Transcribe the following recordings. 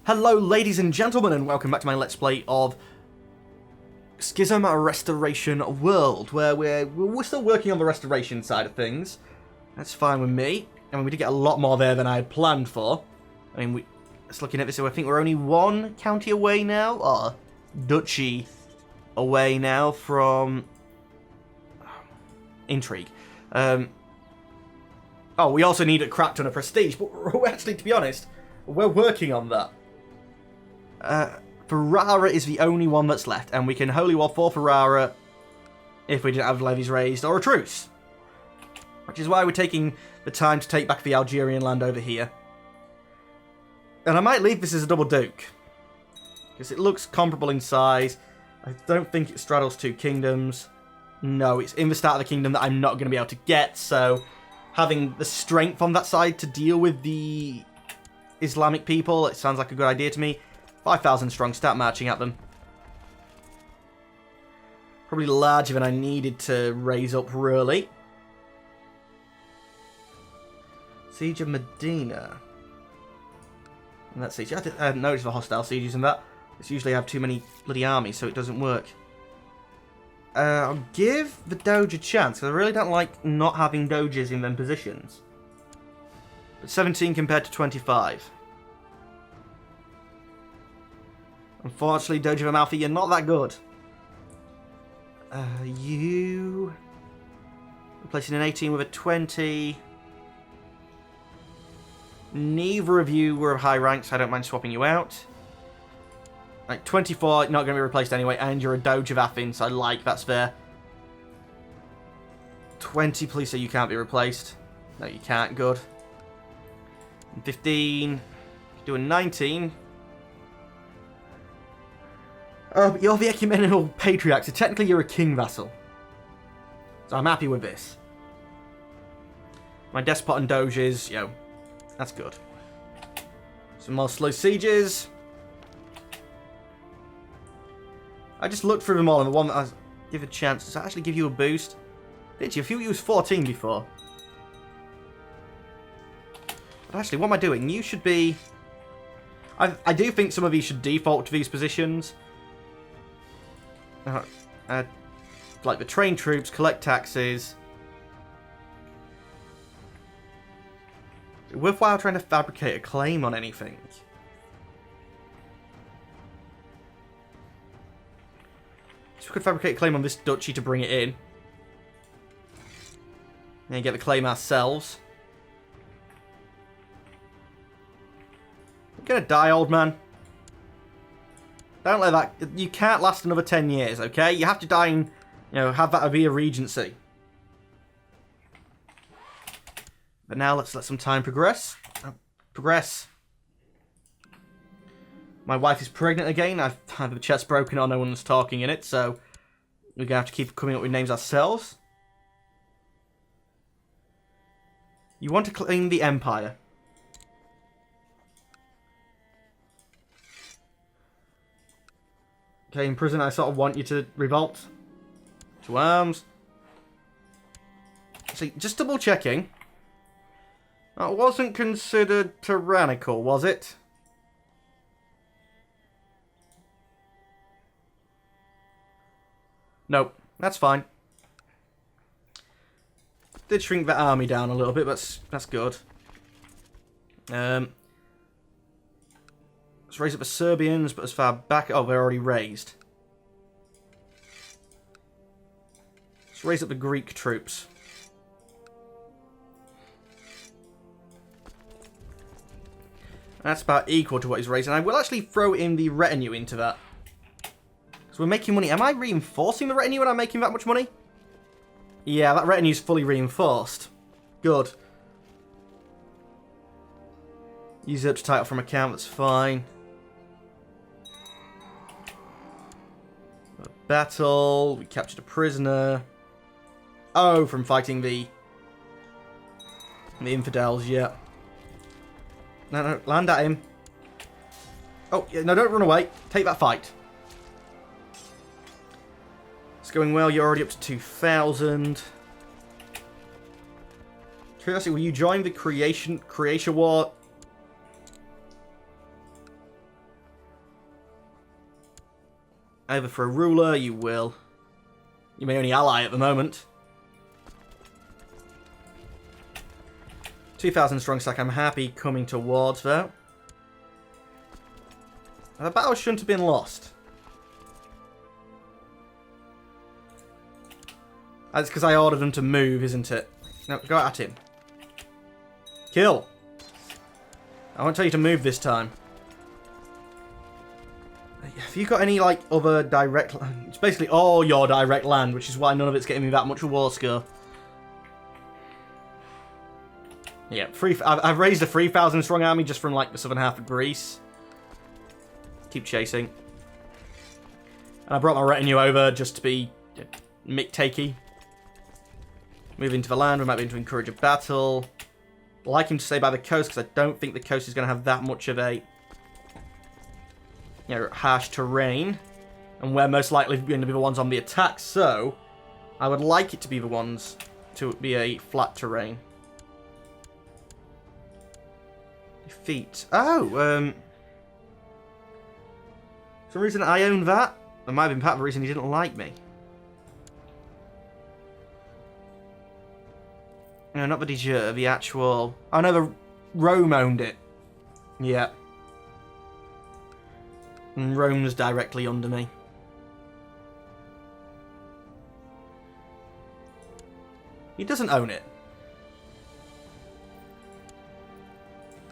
Hello ladies and gentlemen, and welcome back to my Let's Play of Schism Restoration World, where we're still working on the restoration side of things. That's fine with me. I mean, we did get a lot more there than I had planned for. I mean, just looking at this, I think we're only one county away now, or duchy away now from intrigue. Oh, we also need a crap ton of prestige, but actually, to be honest, we're working on that. Ferrara is the only one that's left, and we can Holy War for Ferrara if we didn't have levies raised or a truce. Which is why we're taking the time to take back the Algerian land over here. And I might leave this as a double duke, because it looks comparable in size. I don't think it straddles two kingdoms. No, it's in the start of the kingdom that I'm not going to be able to get, so having the strength on that side to deal with the Islamic people, it sounds like a good idea to me. 5,000 strong, start marching at them. Probably larger than I needed to raise up, really. Siege of Medina. And that's siege. I hadn't noticed the hostile sieges and that. It's usually have too many bloody armies, so it doesn't work. I'll give the Doge a chance, because I really don't like not having Doges in them positions. But 17 compared to 25. Unfortunately, Doge of Amalfi, you're not that good. You... replacing an 18 with a 20. Neither of you were of high rank, so I don't mind swapping you out. Like, 24, not going to be replaced anyway, and you're a Doge of Athens, so I like, that's fair. 20, please say you can't be replaced. No, you can't, good. And 15, doing 19. But you're the ecumenical patriarch, so technically you're a king vassal. So I'm happy with this. My despot and doges, yo, that's good. Some more slow sieges. I just looked through them all, and the one that I give a chance, does that actually give you a boost? Did you? I feel you was 14 before. But actually, what am I doing? You should be... I do think some of these should default to these positions. Like the train troops, collect taxes. Is it worthwhile trying to fabricate a claim on anything? So we could fabricate a claim on this duchy to bring it in. And then get the claim ourselves. You're gonna die, old man. Don't let that... You can't last another 10 years, okay? You have to die and, have that be a regency. But now let's let some time progress. My wife is pregnant again. I've had the chest broken or no one's talking in it, so we're going to have to keep coming up with names ourselves. You want to claim the Empire. Okay, in prison, I sort of want you to revolt. To arms. See, just double checking. That wasn't considered tyrannical, was it? Nope, that's fine. Did shrink the army down a little bit, but that's good. Let's raise up the Serbians, but as far back... Oh, they're already raised. Let's raise up the Greek troops. That's about equal to what he's raising. I will actually throw in the retinue into that. Because we're making money. Am I reinforcing the retinue when I'm making that much money? Yeah, that retinue's fully reinforced. Good. Usurped title from account, that's fine. Battle, we captured a prisoner. Oh, from fighting the infidels, yeah. No, land at him. Oh, yeah, no, don't run away. Take that fight. It's going well, you're already up to 2,000. Curiosity, will you join the Croatia War? Over for a ruler, you will. You're my only ally at the moment. 2,000 strong stack, I'm happy coming towards, though. The battle shouldn't have been lost. That's because I ordered them to move, isn't it? No, go at him. Kill! I won't tell you to move this time. Have you got any, like, other direct land? It's basically all your direct land, which is why none of it's getting me that much war score. Yeah, I've raised a 3,000 strong army just from, like, the southern half of Greece. Keep chasing. And I brought my retinue over just to be mick-takey. Move into the land, we might be able to encourage a battle. I'd like him to stay by the coast, because I don't think the coast is going to have that much of a harsh terrain. And we're most likely going to be the ones on the attack, so I would like it to be the ones to be a flat terrain. Defeat. Oh, for some reason I own that. That might have been part of the reason he didn't like me. No, not the de jure, the actual... Oh no, the Rome owned it. Yeah. And Rome's directly under me. He doesn't own it.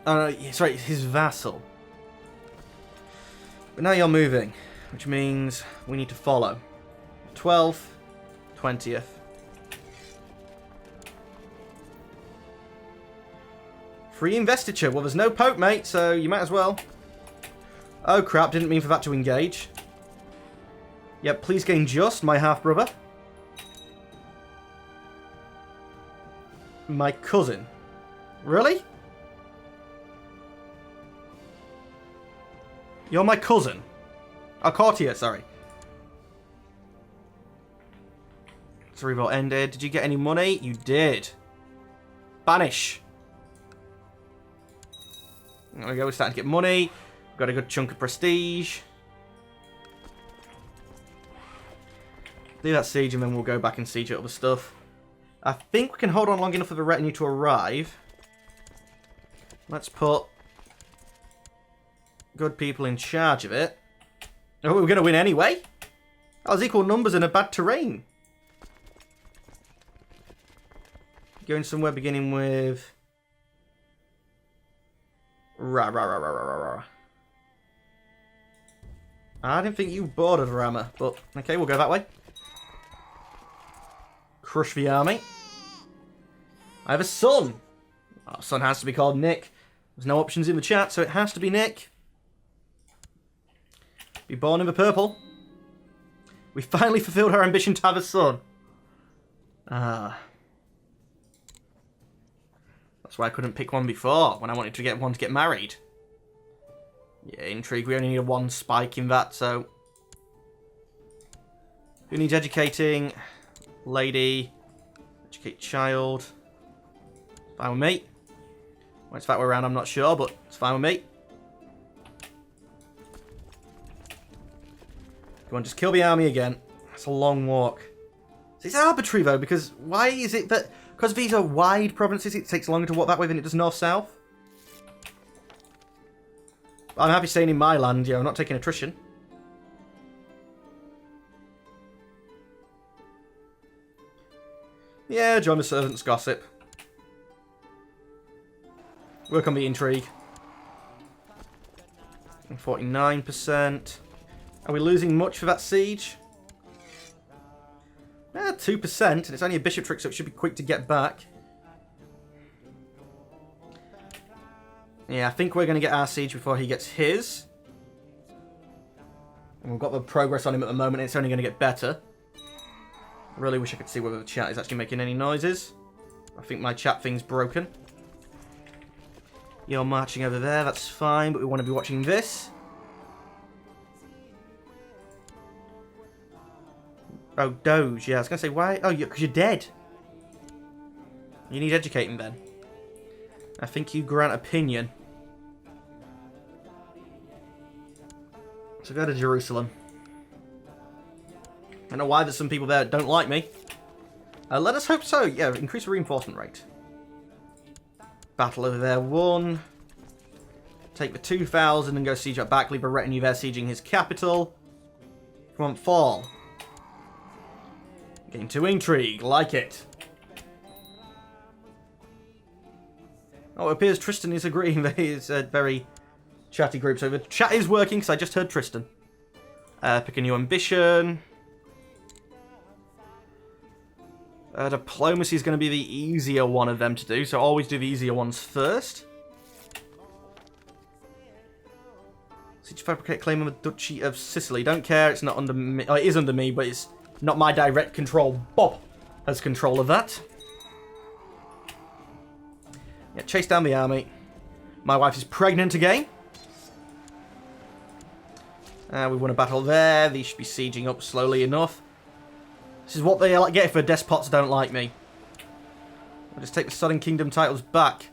Oh no, sorry, his vassal. But now you're moving, which means we need to follow. 12th, 20th. Free investiture. Well, there's no pope, mate, so you might as well. Oh, crap. Didn't mean for that to engage. Yep, please gain just, my half-brother. My cousin. Really? You're my cousin. Oh, courtier, sorry. So revolt ended. Did you get any money? You did. Banish. There we go, we're starting to get money. Got a good chunk of prestige. Do that siege and then we'll go back and siege other stuff. I think we can hold on long enough for the retinue to arrive. Let's put good people in charge of it. Oh, we're going to win anyway. That was equal numbers in a bad terrain. Going somewhere beginning with... I didn't think you bordered Rama, but okay, we'll go that way. Crush the army. I have a son. Our son has to be called Nick. There's no options in the chat, so it has to be Nick. Be born in the purple. We finally fulfilled our ambition to have a son. Ah. That's why I couldn't pick one before, when I wanted to get one to get married. Yeah, intrigue. We only need one spike in that, so... Who needs educating? Lady. Educate child. Fine with me. When it's that way around, I'm not sure, but it's fine with me. Come on, just kill the army again. That's a long walk. It's arbitrary, though, because why is it that... Because these are wide provinces, it takes longer to walk that way than it does north-south. I'm happy staying in my land, I'm not taking attrition. Yeah, join the servants' gossip. Work on the intrigue. 49%. Are we losing much for that siege? 2%, and it's only a bishop trick, so it should be quick to get back. Yeah, I think we're going to get our siege before he gets his. And we've got the progress on him at the moment, and it's only going to get better. I really wish I could see whether the chat is actually making any noises. I think my chat thing's broken. You're marching over there, that's fine, but we want to be watching this. Oh, Doge, yeah, I was going to say, why? Oh, because you're dead. You need educating, then. I think you grant opinion. So go to Jerusalem. don't know why there's some people there that don't like me. Let us hope so. Yeah, increase the reinforcement rate. Battle over there, 1. Take the 2,000 and go siege up back. Leave a retinue there sieging his capital. Come on, fall. Gain 2 intrigue. Like it. Oh, it appears Tristan is agreeing that he is a very chatty group. So the chat is working because I just heard Tristan. Pick a new ambition. Diplomacy is going to be the easier one of them to do, so always do the easier ones first. Siege fabricate claim of the Duchy of Sicily. Don't care, it's not under me. Oh, it is under me, but it's not my direct control. Bob has control of that. Yeah, chase down the army. My wife is pregnant again. We won a battle there. These should be sieging up slowly enough. This is what they get if the despots don't like me. I'll just take the Southern Kingdom titles back.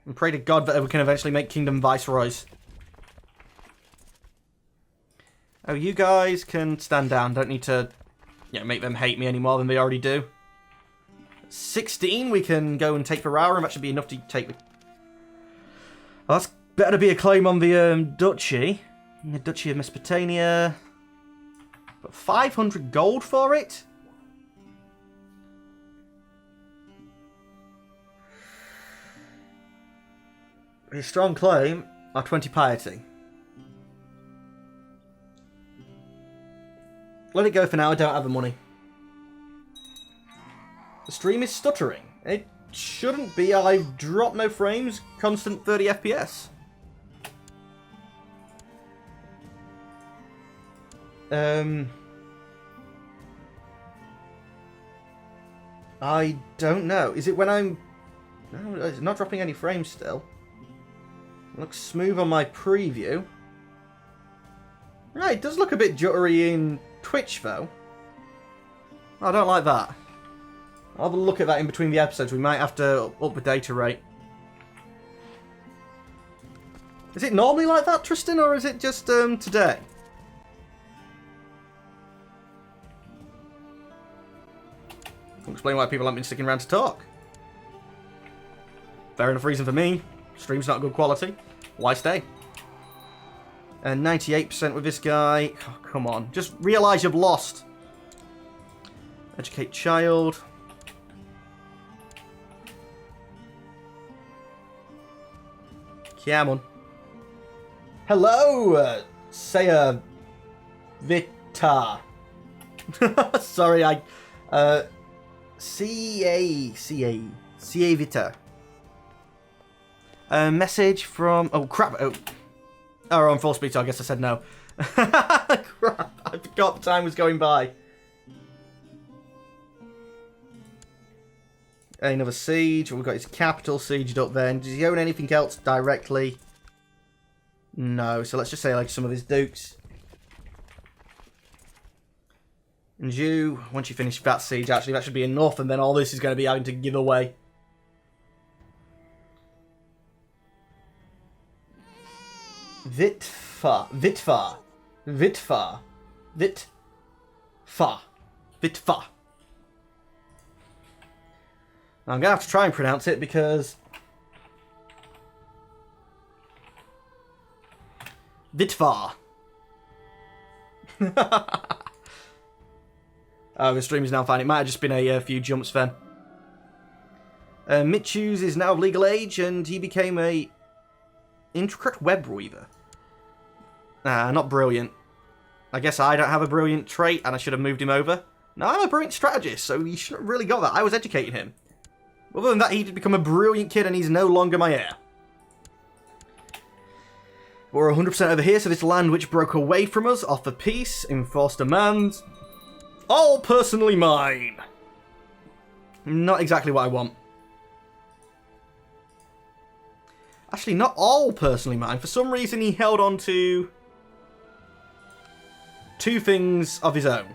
And pray to God that we can eventually make Kingdom Viceroys. Oh, you guys can stand down. Don't need to make them hate me any more than they already do. 16, we can go and take Ferrara, and that should be enough to take the... Oh, that's better be a claim on the Duchy. The Duchy of Mesopotamia... But 500 gold for it? A strong claim or 20 piety. Let it go for now, I don't have the money. The stream is stuttering. It shouldn't be, I've dropped no frames, constant 30 FPS. I don't know. Is it when I'm... No, it's not dropping any frames still. It looks smooth on my preview. Right, it does look a bit jittery in Twitch, though. I don't like that. I'll have a look at that in between the episodes. We might have to up the data rate. Is it normally like that, Tristan, or is it just today? I'll explain why people haven't been sticking around to talk. Fair enough reason for me. Stream's not good quality. Why stay? And 98% with this guy. Oh, come on. Just realise you've lost. Educate child. Come on. Hello, Saya Vita. Sorry, CA Vita. Message from... Oh, crap. Oh, on full speed, so I guess I said no. Crap, I forgot the time was going by. Another siege. We've got his capital sieged up there. Does he own anything else directly? No, so let's just say like some of his dukes. And you, once you finish that siege, actually, that should be enough, and then all this is going to be having to give away. Vitfa. I'm going to have to try and pronounce it because... Vitfa. Oh, the stream is now fine. It might have just been a few jumps then. Mitchus is now of legal age, and he became a intricate web weaver. Not brilliant. I guess I don't have a brilliant trait, and I should have moved him over. No, I'm a brilliant strategist, so he shouldn't have really got that. I was educating him. Other than that, he did become a brilliant kid, and he's no longer my heir. We're 100% over here, so this land which broke away from us, offer peace, enforce demands. All personally mine. Not exactly what I want. Actually, not all personally mine. For some reason, he held on to 2 things of his own.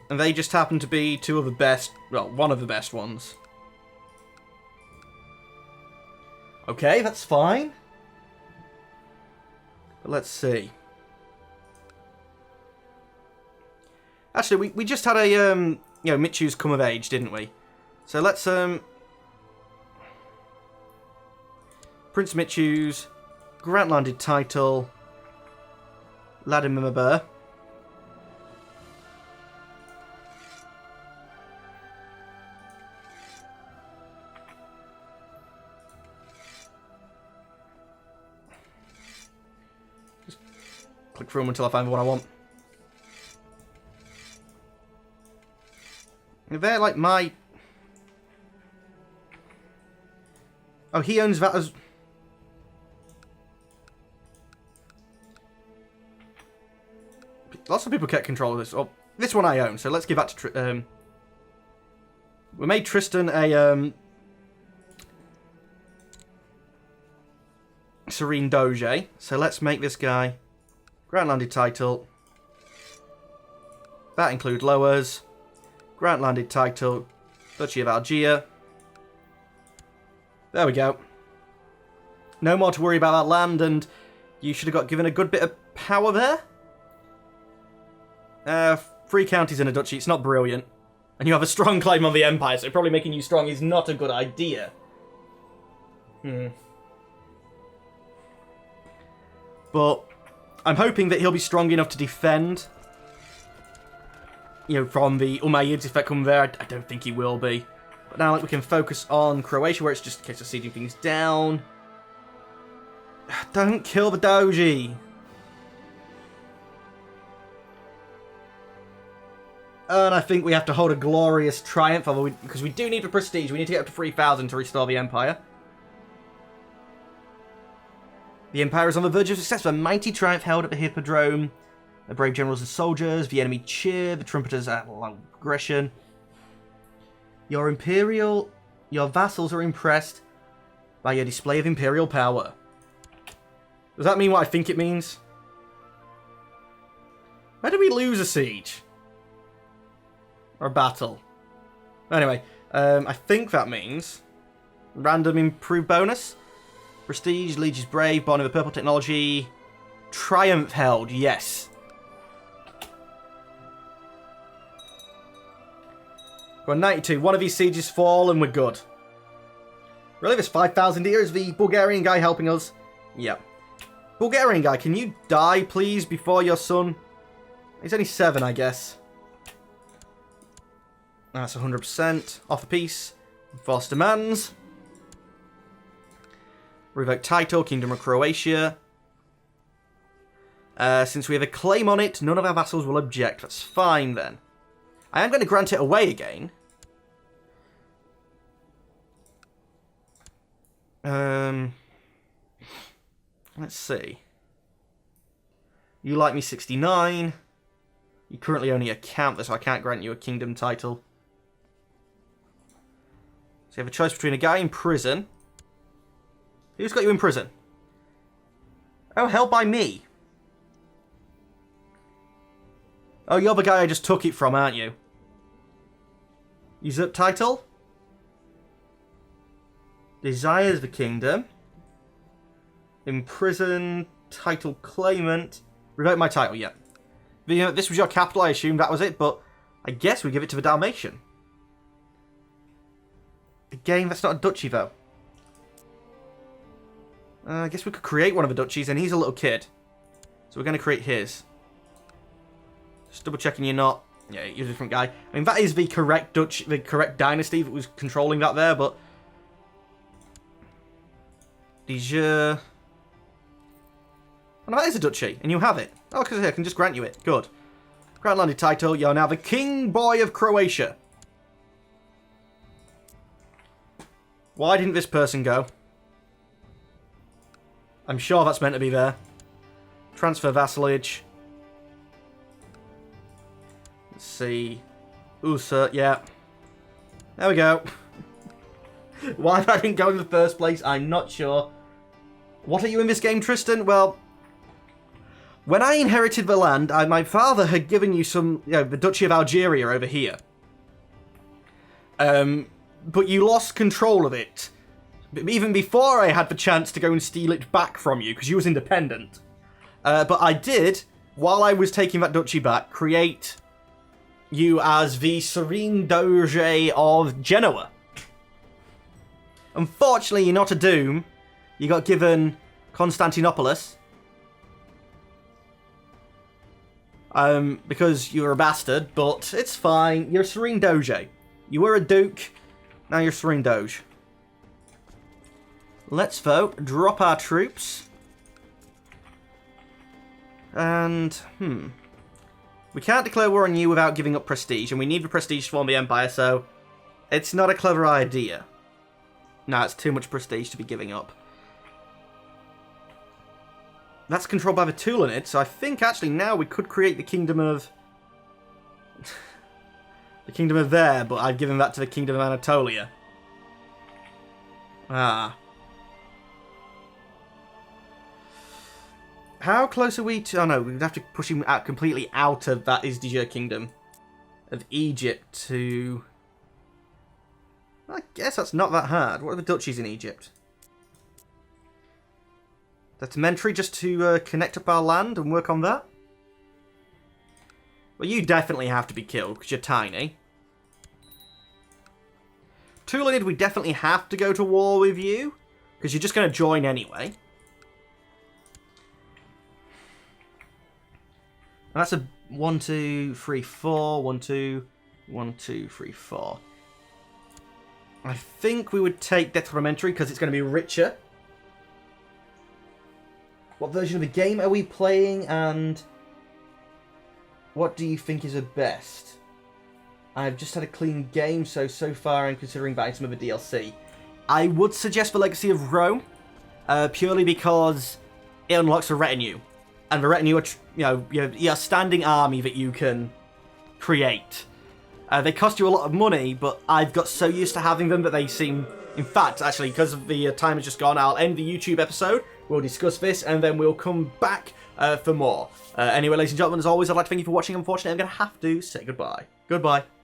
And they just happen to be 2 of the best, well, one of the best ones. Okay, that's fine. But let's see. Actually, we just had a, you know, Michu's come of age, didn't we? So let's, Prince Michu's grant landed title, Vladimir. Just click through them until I find the one I want. They're like my... Oh, he owns that as... Lots of people get control of this. Oh, this one I own, so let's give that to... We made Tristan a... Serene Doge. So let's make this guy... Grant landed title. That include lowers. Grant landed title. Duchy of Algier. There we go. No more to worry about that land, and you should have got given a good bit of power there. 3 counties in a duchy, it's not brilliant. And you have a strong claim on the empire, so probably making you strong is not a good idea. But I'm hoping that he'll be strong enough to defend, you know, from the Umayyads if that come there. I don't think he will be. But now, like, we can focus on Croatia, where it's just a case of sieging things down. Don't kill the Doji. And I think we have to hold a glorious triumph, because we do need the prestige. We need to get up to 3,000 to restore the Empire. The Empire is on the verge of success. A mighty triumph held at the Hippodrome. The brave generals and soldiers, the enemy cheer, the trumpeters at long aggression. Your vassals are impressed by your display of imperial power. Does that mean what I think it means? Where did we lose a siege? Or a battle? Anyway, I think that means random improved bonus. Prestige, Liege is brave, born of the purple technology. Triumph held, yes. We're 92. One of these sieges fall and we're good. Really? There's 5,000 here? Is the Bulgarian guy helping us? Yep. Bulgarian guy, can you die, please, before your son? He's only 7, I guess. That's 100%. Offer peace. Enforce demands. Revoke title, Kingdom of Croatia. Since we have a claim on it, none of our vassals will object. That's fine, then. I am going to grant it away again. Let's see. You like me 69. You currently only a count, so I can't grant you a kingdom title. So you have a choice between a guy in prison. Who's got you in prison? Oh, held by me. Oh, you're the guy I just took it from, aren't you? Usurp title. Desires the kingdom. Imprison. Title claimant. Revoke my title, yeah. You know, this was your capital, I assumed that was it, but I guess we give it to the Dalmatian. Again, that's not a duchy, though. I guess we could create one of the duchies, and he's a little kid. So we're going to create his. Just double checking you're not... Yeah, you're a different guy. I mean, that is the correct the correct dynasty that was controlling that there, but... Oh, no, that is a duchy, and you have it. Oh, because I can just grant you it. Good. Grant landed title, you're now the King Boy of Croatia. Why didn't this person go? I'm sure that's meant to be there. Transfer vassalage. Let's see. Usa, yeah. There we go. Why that didn't go in the first place, I'm not sure. What are you in this game, Tristan? Well, when I inherited the land, my father had given you some, you know, the Duchy of Algeria over here. But you lost control of it. Even before I had the chance to go and steal it back from you, because you was independent. But I did, while I was taking that duchy back, create you as the Serene Doge of Genoa. Unfortunately, you're not a Doom. You got given Constantinopolis. Because you're a bastard, but it's fine. You're a Serene Doge. You were a Duke, now you're Serene Doge. Let's vote. Drop our troops. And, we can't declare war on you without giving up prestige, and we need the prestige to form the Empire, so it's not a clever idea. No, it's too much prestige to be giving up. That's controlled by the Tulanid, so I think actually now we could create the Kingdom of... the Kingdom of there, but I've given that to the Kingdom of Anatolia. Ah. How close are we to... Oh no, we'd have to push him out completely out of that Isdige Kingdom of Egypt to... I guess that's not that hard. What are the duchies in Egypt? That's Mentry just to connect up our land and work on that? Well, you definitely have to be killed because you're tiny. Tulanid, we definitely have to go to war with you because you're just going to join anyway. And that's a 1, 2, 3, 4. 1, 2, 1, 2, 3, 4. I think we would take Detrimentary because it's going to be richer. What version of the game are we playing, and what do you think is the best? I've just had a clean game, so far I'm considering buying some of the DLC. I would suggest the Legacy of Rome, purely because it unlocks a retinue. And the retinue are, you're a standing army that you can create. They cost you a lot of money, but I've got so used to having them that they seem... In fact, actually, because of the time has just gone, I'll end the YouTube episode. We'll discuss this, and then we'll come back for more. Anyway, ladies and gentlemen, as always, I'd like to thank you for watching. Unfortunately, I'm going to have to say goodbye. Goodbye.